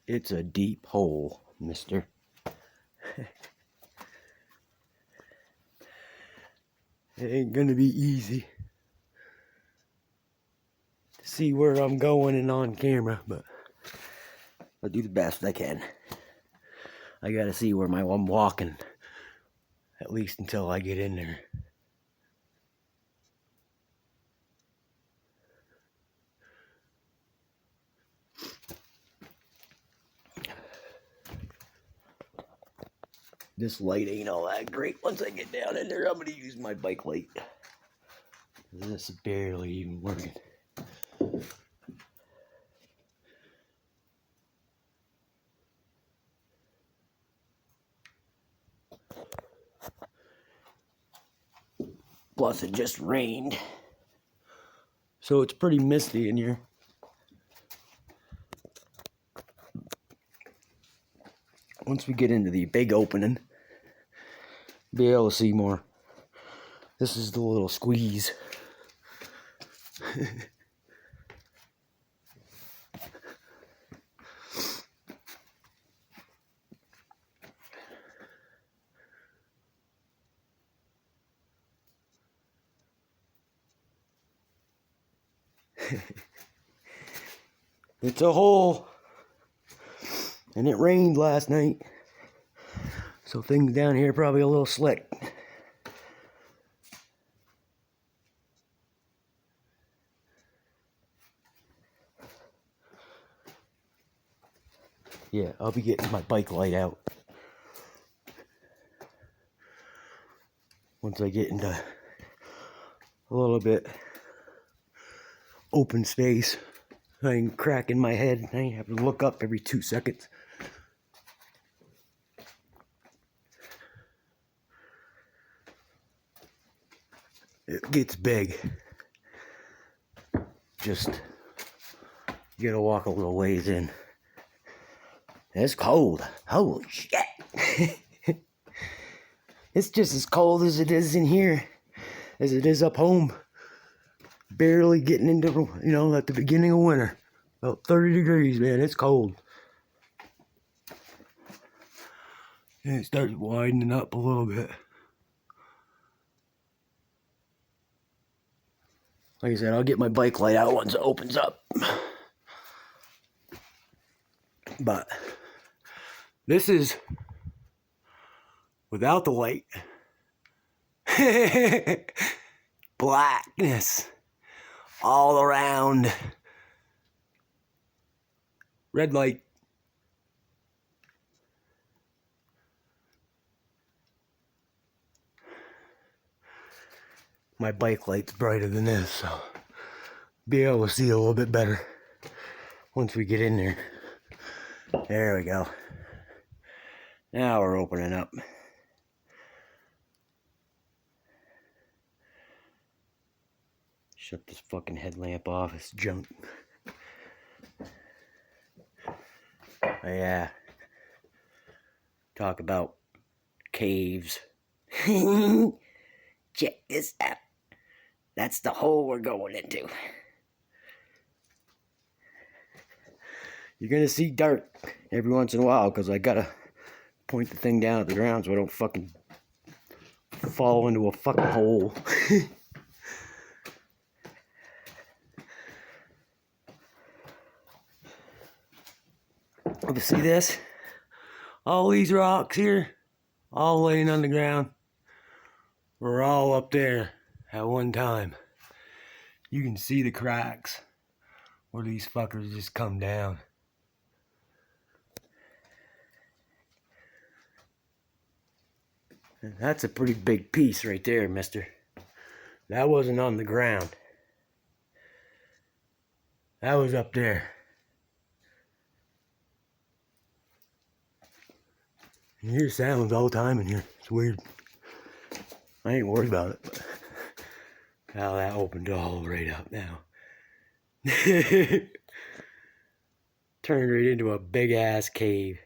It's a deep hole, mister. It ain't gonna be easy to see where I'm going and on camera, but I'll do the best I can. I gotta see where I'm walking, at least until I get in there. This light ain't all that great. Once I get down in there, I'm gonna use my bike light. This is barely even working. Plus it just rained, so it's pretty misty in here. Once we get into the big opening, be able to see more. This is the little squeeze. It's a hole, and it rained last night, so things down here are probably a little slick. Yeah, I'll be getting my bike light out once I get into a little bit open space. I ain't cracking my head. I ain't having to look up every 2 seconds. It gets big. Just, you gotta walk a little ways in. It's cold. Holy shit. It's just as cold as it is in here, as it is up home. Barely getting into, at the beginning of winter. About 30 degrees, man. It's cold. And it started widening up a little bit. Like I said, I'll get my bike light out once it opens up. But this is without the light. Blackness all around. Red light. My bike light's brighter than this, so be able to see a little bit better once we get in there. There we go. Now we're opening up. Shut this fucking headlamp off. It's junk. Oh, yeah. Talk about caves. Check this out. That's the hole we're going into. You're gonna see dark every once in a while because I gotta point the thing down at the ground so I don't fucking fall into a fucking hole. You see this? All these rocks here, all laying on the ground, were all up there at one time. You can see the cracks where these fuckers just come down. And that's a pretty big piece right there, mister. That wasn't on the ground. That was up there. You hear sounds all the time in here. It's weird. I ain't worried about it. But now that opened all right up now. Turned right into a big ass cave.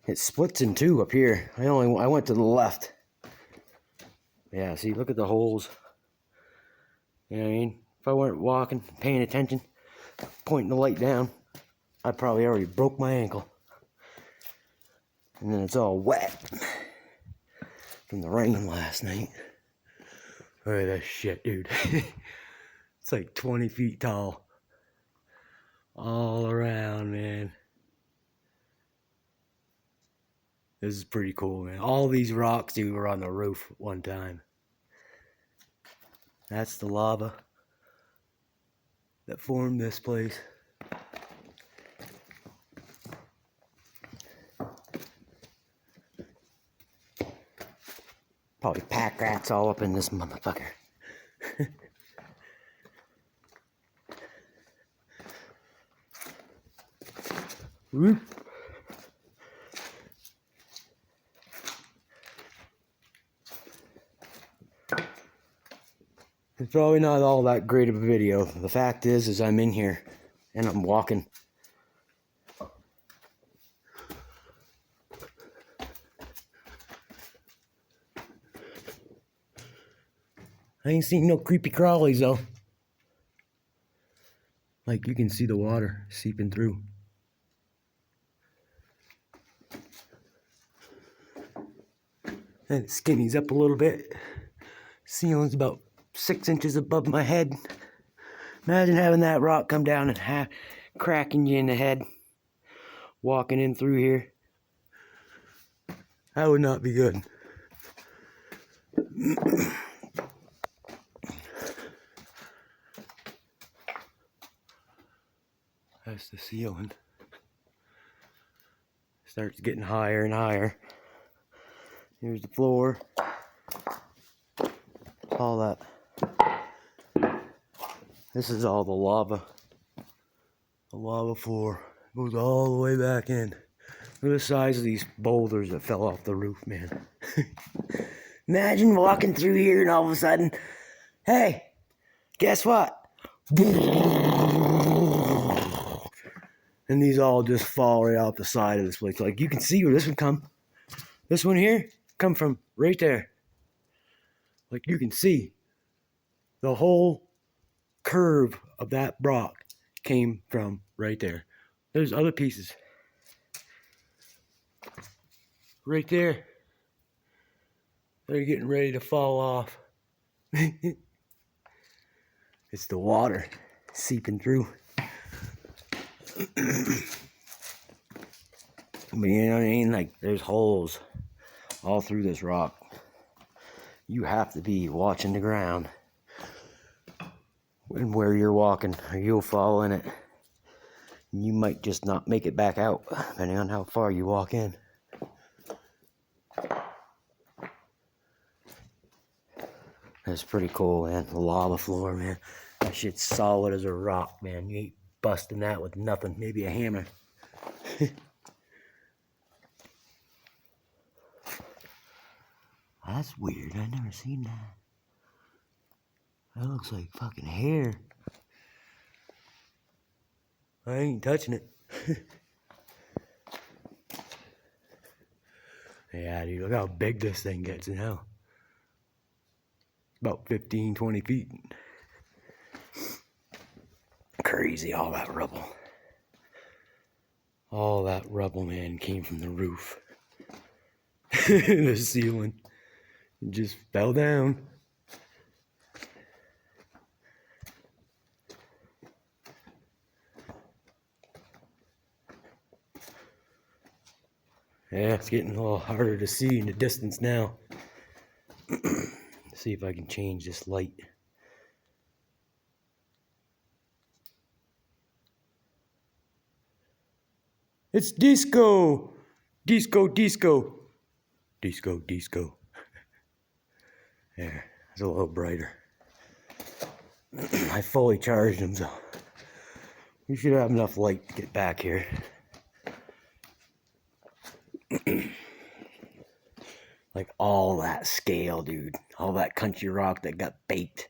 It splits in two up here. I went to the left. Yeah, see, look at the holes. You know what I mean? If I weren't walking, paying attention, pointing the light down, I probably already broke my ankle. And then it's all wet from the rain last night. Look at this shit, dude. It's like 20 feet tall. All around, man. This is pretty cool, man. All these rocks, dude, were on the roof one time. That's the lava that formed this place. Probably pack rats all up in this motherfucker. Whoop. It's probably not all that great of a video. The fact is I'm in here and I'm walking. I ain't seen no creepy crawlies though. Like you can see the water seeping through. And it skinnies up a little bit. Ceiling's about 6 inches above my head. Imagine having that rock come down and cracking you in the head. Walking in through here. That would not be good. That's the ceiling. Starts getting higher and higher. Here's the floor. All that. This is all the lava. The lava floor goes all the way back in. Look at the size of these boulders that fell off the roof, man. Imagine walking through here and all of a sudden, hey, guess what? And these all just fall right off the side of this place. Like you can see where this would come. This one here come from right there. Like you can see the whole curve of that rock came from right there. There's other pieces. Right there. They're getting ready to fall off. It's the water seeping through. But you know what I mean? Like there's holes all through this rock. You have to be watching the ground and where you're walking, or you'll fall in it. You might just not make it back out, depending on how far you walk in. That's pretty cool, man. The lava floor, man. That shit's solid as a rock, man. You ain't busting that with nothing. Maybe a hammer. That's weird. I never seen that. That looks like fucking hair. I ain't touching it. Yeah, dude, look how big this thing gets now. About 15, 20 feet. Crazy, all that rubble. All that rubble, man, came from the roof. The ceiling. It just fell down. Yeah, it's getting a little harder to see in the distance now. See if I can change this light. It's disco! Disco, disco! Disco, disco. There, it's a little brighter. I fully charged them, so we should have enough light to get back here. Like all that scale, dude. All that country rock that got baked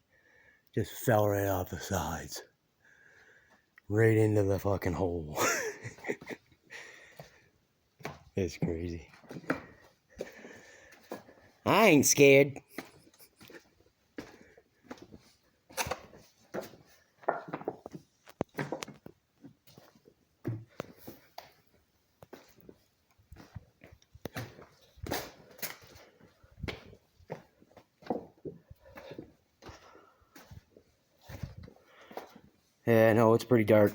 just fell right off the sides. Right into the fucking hole. It's crazy. I ain't scared. Yeah, no, it's pretty dark.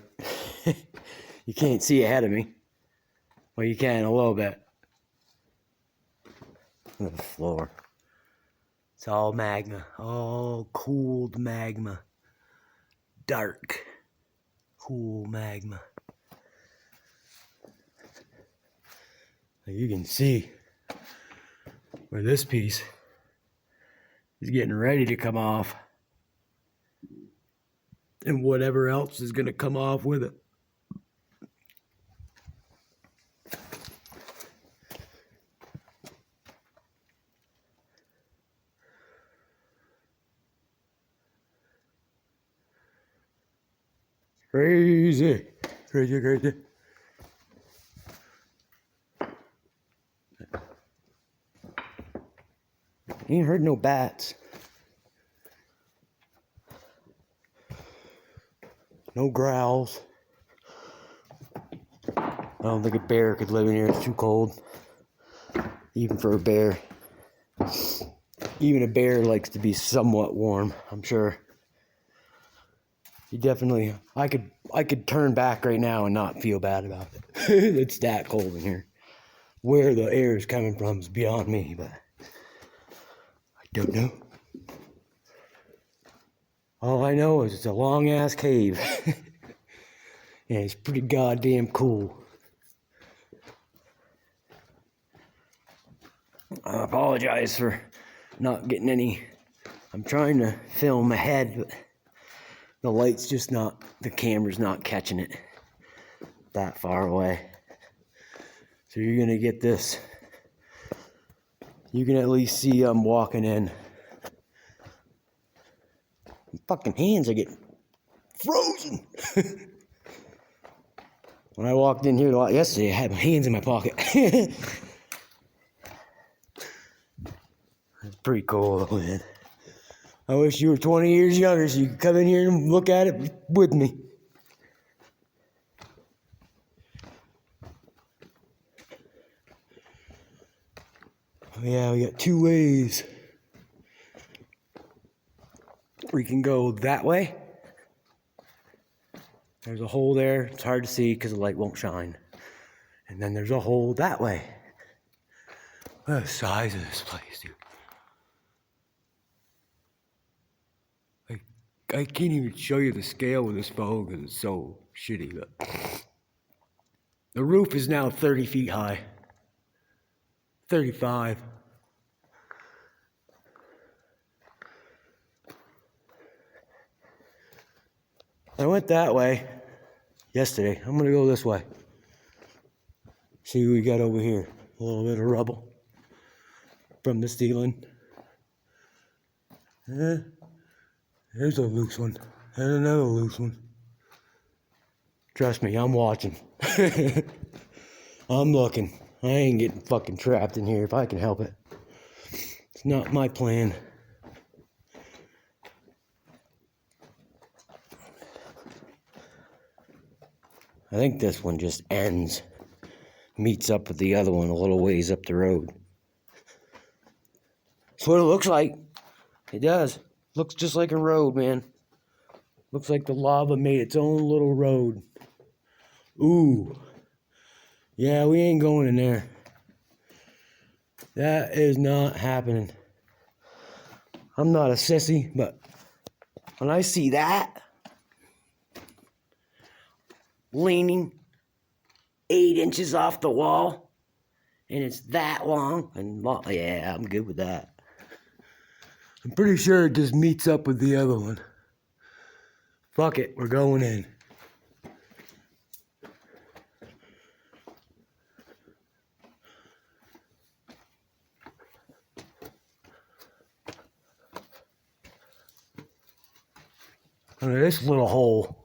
You can't see ahead of me. Well, you can a little bit. Look at the floor. It's all magma. All cooled magma. Dark. Cool magma. You can see where this piece is getting ready to come off. And whatever else is going to come off with it. Crazy. Crazy, crazy. Ain't heard no bats. No growls. I don't think a bear could live in here. It's too cold. Even for a bear. Even a bear likes to be somewhat warm, I'm sure. You definitely, I could turn back right now and not feel bad about it. It's that cold in here. Where the air is coming from is beyond me, but I don't know. All I know is it's a long ass cave. And it's pretty goddamn cool. I apologize for not getting any. I'm trying to film ahead, but the light's just not, the camera's not catching it that far away. So you're gonna get this. You can at least see I'm walking in. My fucking hands are getting frozen. When I walked in here yesterday, I had my hands in my pocket. It's pretty cool, man. I wish you were 20 years younger so you could come in here and look at it with me. Oh yeah, we got two ways. We can go that way. There's a hole there. It's hard to see because the light won't shine. And then there's a hole that way. Look at the size of this place, dude. I can't even show you the scale with this phone because it's so shitty. But the roof is now 30 feet high. 35. I went that way yesterday. I'm gonna go this way. See what we got over here. A little bit of rubble from the ceiling. There's a loose one. And another loose one. Trust me, I'm watching. I'm looking. I ain't getting fucking trapped in here if I can help it. It's not my plan. I think this one just ends. Meets up with the other one a little ways up the road. That's what it looks like. It does. Looks just like a road, man. Looks like the lava made its own little road. Ooh. Yeah, we ain't going in there. That is not happening. I'm not a sissy, but when I see that leaning 8 inches off the wall and it's that long and yeah, I'm good with that. I'm pretty sure it just meets up with the other one. Fuck it, we're going in. Look at this little hole.